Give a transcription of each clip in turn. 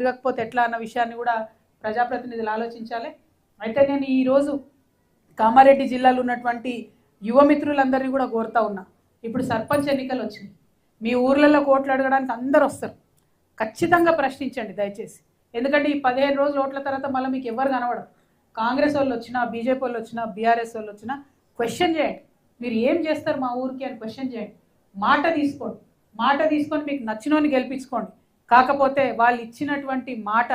తిరగకపోతే ఎట్లా అన్న విషయాన్ని కూడా ప్రజాప్రతినిధులు ఆలోచించాలి. అయితే నేను ఈరోజు కామారెడ్డి జిల్లాలో ఉన్నటువంటి యువ మిత్రులందరినీ కూడా కోరుతా ఉన్నా. ఇప్పుడు సర్పంచ్ ఎన్నికలు వచ్చినాయి. మీ ఊర్లలో ఓట్లు అడగడానికి అందరు వస్తారు. ఖచ్చితంగా ప్రశ్నించండి దయచేసి. ఎందుకంటే ఈ 15 రోజుల ఓట్ల తర్వాత మళ్ళీ మీకు ఎవరు కనబడరు. కాంగ్రెస్ వాళ్ళు వచ్చినా, బీజేపీ వాళ్ళు వచ్చినా, బీఆర్ఎస్ వాళ్ళు వచ్చినా క్వశ్చన్ చేయండి. మీరు ఏం చేస్తారు మా ఊరికి అని క్వశ్చన్ చేయండి. మాట తీసుకొని మీకు నచ్చినోని గెలిపించుకోండి. కాకపోతే వాళ్ళు ఇచ్చినటువంటి మాట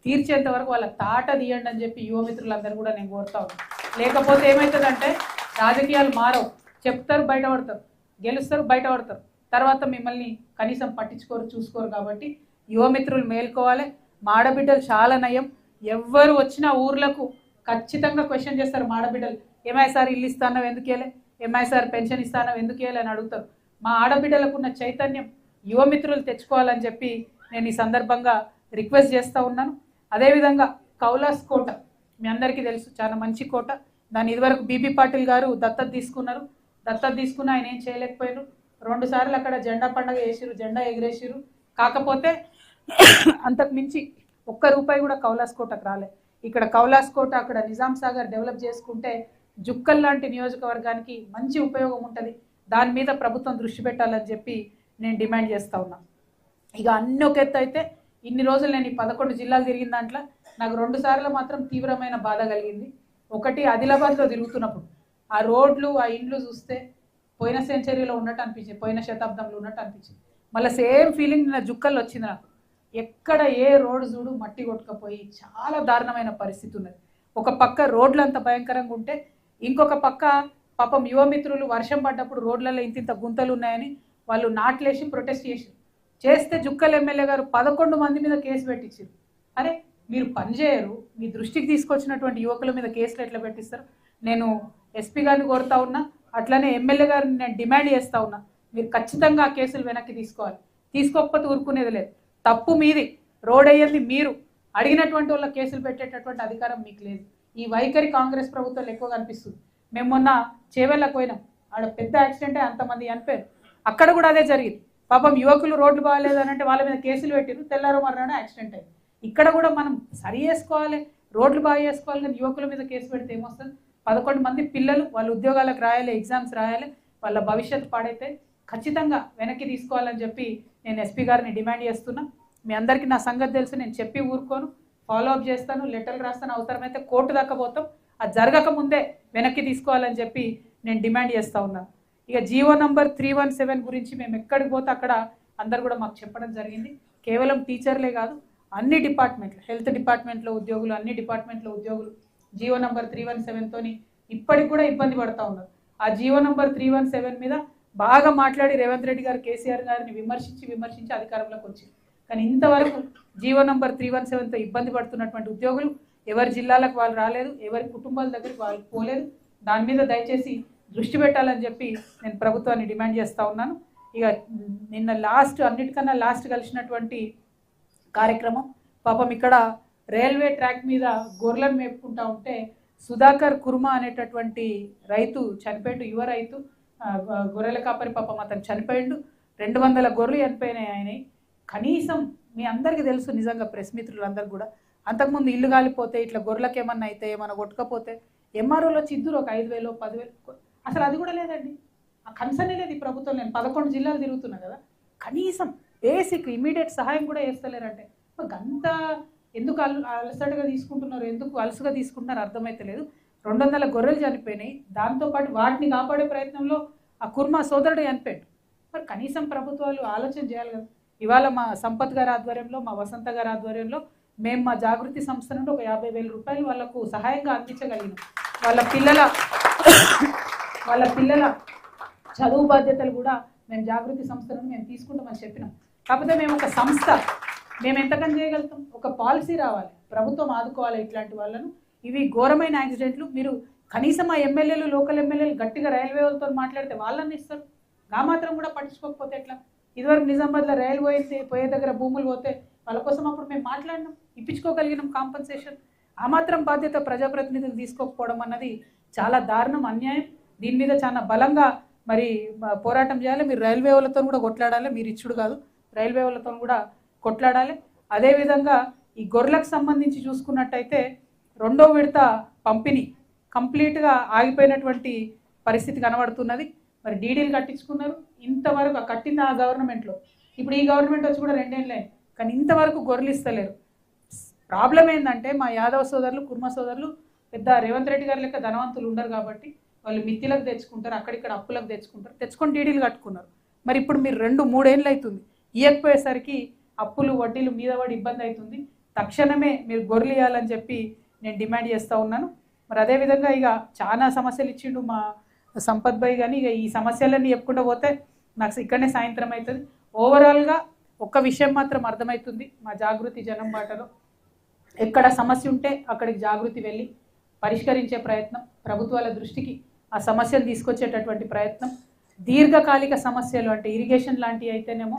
తీర్చేంత వరకు వాళ్ళ తాట తీయండి అని చెప్పి యువ మిత్రులందరూ కూడా నేను కోరుతా ఉన్నాను. లేకపోతే ఏమవుతుందంటే రాజకీయాలు మారవు. చెప్తారు, బయటపడతారు, గెలుస్తారు, బయటపడతారు, తర్వాత మిమ్మల్ని కనీసం పట్టించుకోరు, చూసుకోరు. కాబట్టి యువ మిత్రులు మేల్కోవాలి. మాడబిడ్డలు చాలా నయం. ఎవ్వరు వచ్చినా ఊర్లకు ఖచ్చితంగా క్వశ్చన్ చేస్తారు. మాడబిడ్డలు ఏమై సార్ ఇల్లు ఇస్తానో ఎందుకు ఇవ్వలే, ఏమై సార్ పెన్షన్ ఇస్తానో ఎందుకు ఇవ్వలే అని అడుగుతారు. మా ఆడబిడ్డలకు ఉన్న చైతన్యం యువ మిత్రులు తెచ్చుకోవాలని చెప్పి నేను ఈ సందర్భంగా రిక్వెస్ట్ చేస్తూ ఉన్నాను. అదేవిధంగా కౌలాస్ కోట మీ అందరికీ తెలుసు, చాలా మంచి కోట. దాన్ని ఇదివరకు బీబీ పాటిల్ గారు దత్తత తీసుకున్నారు. దత్తత తీసుకున్న ఆయన ఏం చేయలేకపోయారు. 2 సార్లు అక్కడ జెండా పండగ వేసిరు, జెండా ఎగిరేసిరు. కాకపోతే అంతకు మించి ₹1 కూడా కౌలాస్ కోటకు రాలే. ఇక్కడ కౌలాస్ కోట అక్కడ నిజాం సాగర్ డెవలప్ చేసుకుంటే జుక్కల్ లాంటి నియోజకవర్గానికి మంచి ఉపయోగం ఉంటుంది. దాని మీద ప్రభుత్వం దృష్టి పెట్టాలని చెప్పి నేను డిమాండ్ చేస్తూ ఉన్నాను. ఇక అన్ని ఒక ఎత్తు అయితే ఇన్ని రోజులు నేను ఈ 11 జిల్లాలు తిరిగిన దాంట్లో నాకు 2 సార్లు మాత్రం తీవ్రమైన బాధ కలిగింది. ఒకటి ఆదిలాబాద్లో తిరుగుతున్నప్పుడు ఆ రోడ్లు, ఆ ఇండ్లు చూస్తే పోయిన సెంచరీలో ఉన్నట్టు అనిపించింది, పోయిన శతాబ్దంలో ఉన్నట్టు అనిపించింది. మళ్ళీ సేమ్ ఫీలింగ్ నా జుక్కల్లో వచ్చింది నాకు. ఎక్కడ ఏ రోడ్డు చూడు మట్టి కొట్టుకపోయి చాలా దారుణమైన పరిస్థితి ఉన్నది. ఒక పక్క రోడ్లు అంత భయంకరంగా ఉంటే ఇంకొక పక్క పాపం యువ మిత్రులు వర్షం పడ్డప్పుడు రోడ్లలో ఇంత గుంతలు ఉన్నాయని వాళ్ళు నాట్లేసి ప్రొటెస్ట్ చేస్తే జుక్కల్ ఎమ్మెల్యే గారు 11 మంది మీద కేసు పెట్టించారు. అరే మీరు పనిచేయరు, మీ దృష్టికి తీసుకొచ్చినటువంటి యువకుల మీద కేసులు ఎట్లా పెట్టిస్తారు? నేను ఎస్పీ గారిని కోరుతా ఉన్నా, అట్లనే ఎమ్మెల్యే గారిని నేను డిమాండ్ చేస్తూ ఉన్నా, మీరు ఖచ్చితంగా ఆ కేసులు వెనక్కి తీసుకోవాలి. తీసుకోకపోతే ఊరుకునేది లేదు. తప్పు మీది, రోడ్ అయ్యింది మీరు, అడిగినటువంటి వాళ్ళ కేసులు పెట్టేటటువంటి అధికారం మీకు లేదు. ఈ వైఖరి కాంగ్రెస్ ప్రభుత్వంలో ఎక్కువగా అనిపిస్తుంది. మేము మొన్న చేవెళ్ళకు పోయినాం, ఆడ పెద్ద యాక్సిడెంటే, అంతమంది చనిపోయారు. అక్కడ కూడా అదే జరిగింది. పాపం యువకులు రోడ్లు బాగాలేదని అంటే వాళ్ళ మీద కేసులు పెట్టిరు, తెల్లారో మర్నాడు యాక్సిడెంట్ అయింది. ఇక్కడ కూడా మనం సరి చేసుకోవాలి, రోడ్లు బాగా చేసుకోవాలి, కానీ యువకుల మీద కేసు పెడితే ఏమొస్తుంది? 11 మంది పిల్లలు వాళ్ళ ఉద్యోగాలకు రాయాలి, ఎగ్జామ్స్ రాయాలి, వాళ్ళ భవిష్యత్తు పాడైతే ఖచ్చితంగా వెనక్కి తీసుకోవాలని చెప్పి నేను ఎస్పీ గారిని డిమాండ్ చేస్తున్నా. మీ అందరికీ నా సంగతి తెలుసు, నేను చెప్పి ఊరుకోను, ఫాలోఅప్ చేస్తాను, లెటర్లు రాస్తాను, అవసరమైతే కోర్టు దాకా పోతాం. అది జరగక ముందే వెనక్కి తీసుకోవాలని చెప్పి నేను డిమాండ్ చేస్తూ ఉన్నాను. ఇక జీవో నంబర్ 317 గురించి మేము ఎక్కడికి పోతే అక్కడ అందరు కూడా మాకు చెప్పడం జరిగింది. కేవలం టీచర్లే కాదు, అన్ని డిపార్ట్మెంట్లు, హెల్త్ డిపార్ట్మెంట్లో ఉద్యోగులు, అన్ని డిపార్ట్మెంట్లో ఉద్యోగులు జీవో నంబర్ 317తోని ఇప్పటికి కూడా ఇబ్బంది పడుతూ ఉన్నారు. ఆ జీవో నంబర్ 317 మీద బాగా మాట్లాడి రేవంత్ రెడ్డి గారు, కేసీఆర్ గారిని విమర్శించి అధికారంలోకి వచ్చింది. కానీ ఇంతవరకు జీవో నంబర్ 317తో ఇబ్బంది పడుతున్నటువంటి ఉద్యోగులు ఎవరి జిల్లాలకు వాళ్ళు రాలేదు, ఎవరి కుటుంబాల దగ్గరికి వాళ్ళు పోలేదు. దాని మీద దయచేసి దృష్టి పెట్టాలని చెప్పి నేను ప్రభుత్వాన్ని డిమాండ్ చేస్తూ ఉన్నాను. ఇక నిన్న అన్నిటికన్నా లాస్ట్ కలిసినటువంటి కార్యక్రమం, పాపం ఇక్కడ రైల్వే ట్రాక్ మీద గొర్రెలను మేపుకుంటా ఉంటే సుధాకర్ కుర్మా అనేటటువంటి రైతు చనిపోయిండు, యువ రైతు, గొర్రెల కాపరి, పాపం అతను చనిపోయిండు. 200 గొర్రెలు చనిపోయినాయి ఆయన. కనీసం మీ అందరికీ తెలుసు, నిజంగా ప్రెస్ మిత్రులందరూ కూడా, అంతకుముందు ఇల్లు కాలిపోతే ఇట్లా గొర్రెలకు ఏమన్నా అయితే, ఏమన్నా కొట్టుకపోతే ఎంఆర్ఓలో చిద్దురు ఒక 5,000 10,000, అసలు అది కూడా లేదండి. ఆ కన్సర్నే లేదు ఈ ప్రభుత్వం. నేను 11 జిల్లాలు తిరుగుతున్నా కదా, కనీసం బేసిక్ ఇమీడియట్ సహాయం కూడా చేస్తలేరంటే అంత ఎందుకు అలసటగా తీసుకుంటున్నారు, ఎందుకు అలసుగా తీసుకుంటున్నారు అర్థమైతే లేదు. 200 గొర్రెలు చనిపోయినాయి, దాంతోపాటు వాటిని కాపాడే ప్రయత్నంలో ఆ కుర్మా సోదరుడు చనిపోయాడు. మరి కనీసం ప్రభుత్వాలు ఆలోచన చేయాలి కదా. ఇవాళ మా సంపత్ గారి ఆధ్వర్యంలో, మా వసంత గారి ఆధ్వర్యంలో మేము మా జాగృతి సంస్థ నుండి ఒక 50,000 రూపాయలు వాళ్ళకు సహాయంగా అందించగలిగినాం. వాళ్ళ పిల్లల చదువు బాధ్యతలు కూడా మేము జాగృతి సంస్థ నుండి మేము తీసుకుంటామని చెప్పినాం. కాకపోతే మేము ఒక సంస్థ, మేము ఎంతకని చేయగలుగుతాం? ఒక పాలసీ రావాలి, ప్రభుత్వం ఆదుకోవాలి ఇట్లాంటి వాళ్ళను. ఇవి ఘోరమైన యాక్సిడెంట్లు. మీరు కనీసం ఆ ఎమ్మెల్యేలు, లోకల్ ఎమ్మెల్యేలు గట్టిగా రైల్వే వాళ్ళతో మాట్లాడితే వాళ్ళని ఇస్తారు, ఆ మాత్రం కూడా పట్టించుకోకపోతే ఎట్లా? ఇదివరకు నిజామాబాద్లో రైలు పోయే దగ్గర భూములు పోతే వాళ్ళ కోసం అప్పుడు మేము మాట్లాడినాం, ఇప్పించుకోగలిగినాం కాంపన్సేషన్. ఆ మాత్రం బాధ్యత ప్రజాప్రతినిధులు తీసుకోకపోవడం అన్నది చాలా దారుణం, అన్యాయం. దీని మీద చాలా బలంగా మరి పోరాటం చేయాలి. మీరు రైల్వే వాళ్ళతో కూడా కొట్లాడాలి, మీరు ఇచ్చుడు కాదు, రైల్వే వాళ్ళతో కూడా కొట్లాడాలి. అదేవిధంగా ఈ గొర్రెలకు సంబంధించి చూసుకున్నట్టయితే రెండో విడత పంపిణీ కంప్లీట్గా ఆగిపోయినటువంటి పరిస్థితి కనబడుతున్నది. మరి డీడీలు కట్టించుకున్నారు, ఇంతవరకు కట్టింది ఆ గవర్నమెంట్లో, ఇప్పుడు ఈ గవర్నమెంట్ వచ్చి కూడా 2 ఏళ్ళే, కానీ ఇంతవరకు గొర్రెలు ఇస్తలేరు. ప్రాబ్లం ఏంటంటే మా యాదవ సోదరులు, కుర్మ సోదరులు పెద్ద రేవంత్ రెడ్డి గారి లెక్క ధనవంతులు ఉండరు కాబట్టి వాళ్ళు మిత్తిలకు తెచ్చుకుంటారు, అక్కడిక్కడ అప్పులకు తెచ్చుకుంటారు, తెచ్చుకొని డీడీలు కట్టుకున్నారు. మరి ఇప్పుడు మీరు 2-3 ఏళ్ళు అవుతుంది ఇవ్వకపోయేసరికి అప్పులు వడ్డీలు మీద పడి ఇబ్బంది అవుతుంది. తక్షణమే మీరు గొర్రెలు ఇవ్వాలని చెప్పి నేను డిమాండ్ చేస్తూ ఉన్నాను. మరి అదేవిధంగా ఇక చాలా సమస్యలు ఇచ్చిండు మా సంపత్ భాయ్, కానీ ఇక ఈ సమస్యలన్నీ చెప్పుకుంటూ పోతే నాకు ఇక్కడనే సాయంత్రం అవుతుంది. ఓవరాల్గా ఒక్క విషయం మాత్రం అర్థమవుతుంది మా జాగృతి జనం బాటలో, ఎక్కడ సమస్య ఉంటే అక్కడికి జాగృతి వెళ్ళి పరిష్కరించే ప్రయత్నం, ప్రభుత్వాల దృష్టికి ఆ సమస్యలు తీసుకొచ్చేటటువంటి ప్రయత్నం. దీర్ఘకాలిక సమస్యలు అంటే ఇరిగేషన్ లాంటివి అయితేనేమో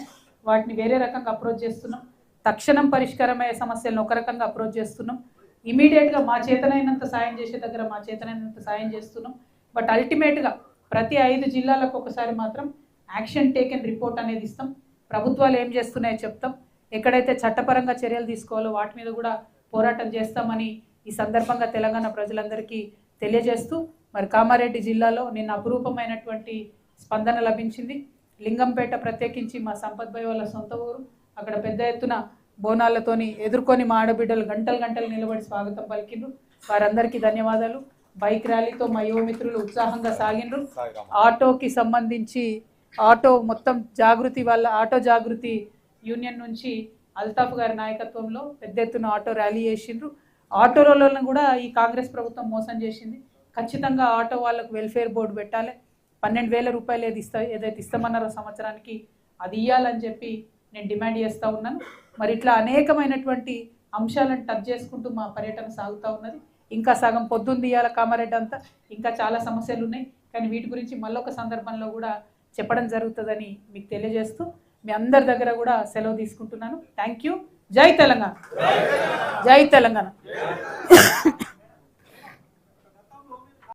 వాటిని వేరే రకంగా అప్రోచ్ చేస్తున్నాం, తక్షణం పరిష్కారమయ్యే సమస్యలను ఒక రకంగా అప్రోచ్ చేస్తున్నాం, ఇమీడియట్గా మా చేతనైనంత సాయం చేసే దగ్గర మా చేతనైనంత సాయం చేస్తున్నాం. బట్ అల్టిమేట్గా ప్రతి 5 జిల్లాలకు ఒకసారి మాత్రం యాక్షన్ టేకెన్ రిపోర్ట్ అనేది ఇస్తాం, ప్రభుత్వాలు ఏం చేస్తున్నాయో చెప్తాం, ఎక్కడైతే చట్టపరంగా చర్యలు తీసుకోవాలో వాటి మీద కూడా పోరాటం చేస్తామని ఈ సందర్భంగా తెలంగాణ ప్రజలందరికీ తెలియజేస్తూ, మరి కామారెడ్డి జిల్లాలో నిన్న అపురూపమైనటువంటి స్పందన లభించింది. లింగంపేట ప్రత్యేకించి మా సంపత్ భాయ్ వాళ్ళ సొంత ఊరు, అక్కడ పెద్ద ఎత్తున బోనాలతోని ఎదుర్కొని మా ఆడబిడ్డలు గంటలు నిలబడి స్వాగతం పలికిండ్రు. వారందరికీ ధన్యవాదాలు. బైక్ ర్యాలీతో మా యువ మిత్రులు ఉత్సాహంగా సాగిండ్రు. ఆటోకి సంబంధించి ఆటో మొత్తం జాగృతి వాళ్ళ ఆటో జాగృతి యూనియన్ నుంచి అల్తాఫ్ గారి నాయకత్వంలో పెద్ద ఎత్తున ఆటో ర్యాలీ చేసిండ్రు. ఆటోలను కూడా ఈ కాంగ్రెస్ ప్రభుత్వం మోసం చేసింది. ఖచ్చితంగా ఆటో వాళ్ళకు వెల్ఫేర్ బోర్డు పెట్టాలి, 12,000 రూపాయలు ఏదైతే ఇస్తామన్నారో సంవత్సరానికి అది ఇవ్వాలని చెప్పి నేను డిమాండ్ చేస్తూ ఉన్నాను. మరి ఇట్లా అనేకమైనటువంటి అంశాలను టచ్ చేసుకుంటూ మా పర్యటన సాగుతూ ఉన్నది. ఇంకా సగం పొద్దున్న ఇవ్వాలి కామారెడ్డి అంతా, ఇంకా చాలా సమస్యలు ఉన్నాయి, కానీ వీటి గురించి మళ్ళొక సందర్భంలో కూడా చెప్పడం జరుగుతుందని మీకు తెలియజేస్తూ మీ అందరి దగ్గర కూడా సెలవు తీసుకుంటున్నాను. Thank you. జై తెలంగాణ, జై తెలంగాణ.